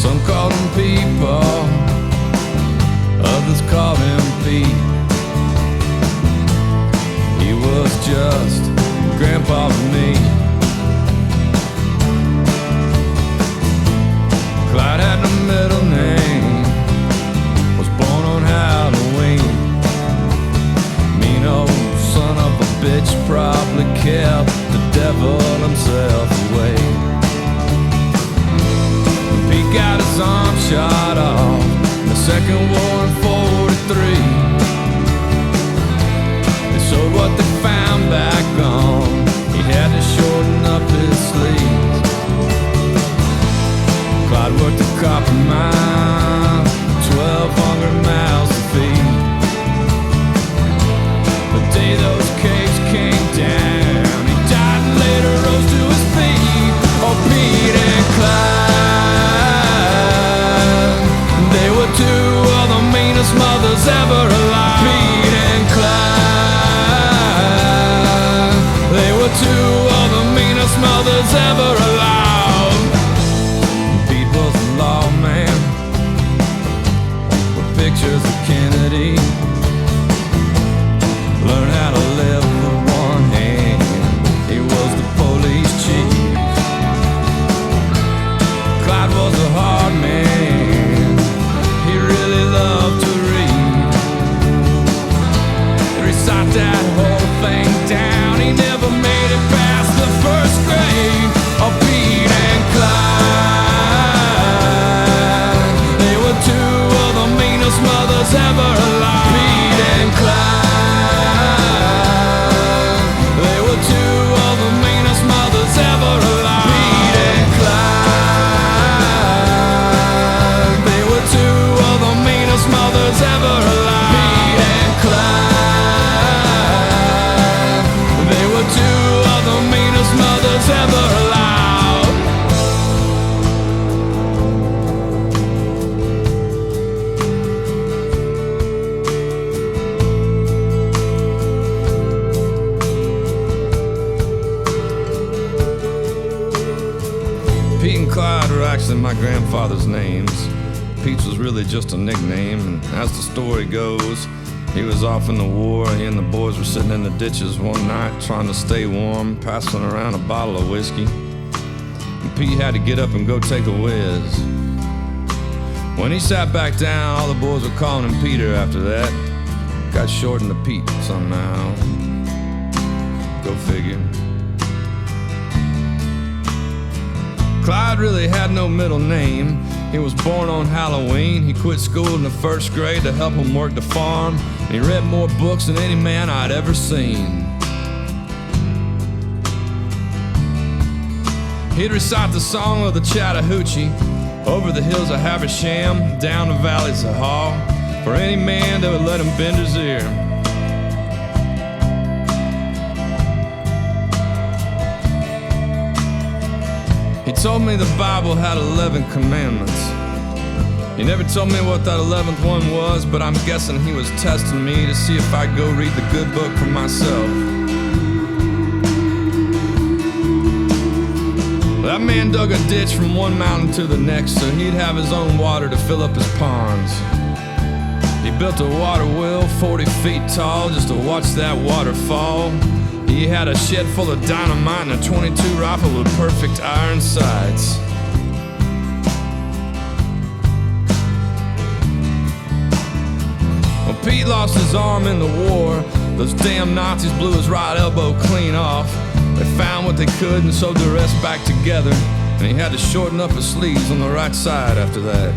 Some called him people, others called him Pete. He was just grandpa to me. Clyde had no middle name, was born on Halloween. Mean old son of a bitch probably kept the devil himself away. Pete got his arm shot off in the Second War in '43. They showed what they found back on. He had to shorten up his sleeves. Clyde worked a copper mine, 1,200 miles to feed. The day those caves came down, he died and later rose to his feet. Oh, Pete and Clyde, they were two of the meanest mothers ever alive. Pete and Clyde, they were two of the meanest mothers ever alive. Pete was a lawman with pictures of Kennedy. Learned how to live with one hand. He was the police chief. Clyde was a hard man. He really loved to read. Recite that whole thing down. He never made it past the first grade. Oh, Pete and Clyde, they were two of the meanest mothers ever alive. Pete and Clyde, they were two of the meanest mothers ever alive. Pete and Clyde, they were two of the meanest mothers ever alive. Pete and Clyde, they were two of the meanest mothers ever alive. Pete and Clyde were actually my grandfather's names. Pete's was really just a nickname, and as the story goes, he was off in the war. He and the boys were sitting in the ditches one night trying to stay warm, passing around a bottle of whiskey. And Pete had to get up and go take a whiz. When he sat back down, all the boys were calling him Peter after that. Got shortened to Pete somehow. Go figure. Clyde really had no middle name. He was born on Halloween. He quit school in the first grade to help him work the farm. And he read more books than any man I'd ever seen. He'd recite the song of the Chattahoochee over the hills of Habersham, down the valleys of Haw, for any man that would let him bend his ear. He told me the Bible had 11 commandments. He never told me what that 11th one was, but I'm guessing he was testing me to see if I'd go read the good book for myself. That man dug a ditch from one mountain to the next so he'd have his own water to fill up his ponds. He built a water wheel 40 feet tall just to watch that water fall. He had a shed full of dynamite and a .22 rifle with perfect iron sights. When Pete lost his arm in the war, those damn Nazis blew his right elbow clean off. They found what they could and sewed the rest back together, and he had to shorten up his sleeves on the right side after that.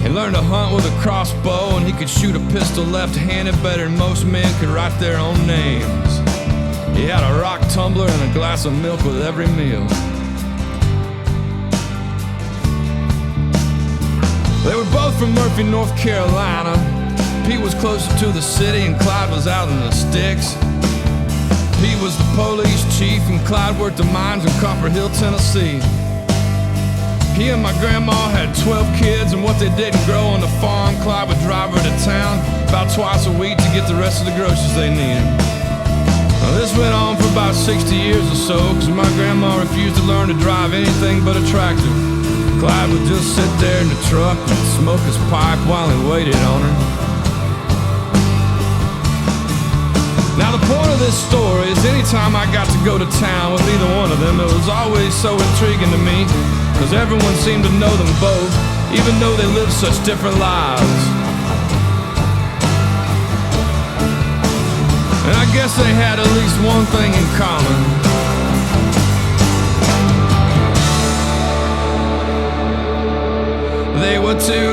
He learned to hunt with a crossbow, and he could shoot a pistol left-handed better than most men could write their own names. He had a rock tumbler and a glass of milk with every meal. They were both from Murphy, North Carolina. Pete was closer to the city and Clyde was out in the sticks. Pete was the police chief and Clyde worked the mines in Copper Hill, Tennessee. He and my grandma had 12 kids, and what they didn't grow on the farm, Clyde would drive her to town about twice a week to get the rest of the groceries they needed. Now, this went on for about 60 years or so, cause my grandma refused to learn to drive anything but a tractor. Clyde would just sit there in the truck and smoke his pipe while he waited on her. Now the point of this story is anytime I got to go to town with either one of them, it was always so intriguing to me, cause everyone seemed to know them both, even though they lived such different lives. And I guess they had at least one thing in common. They were two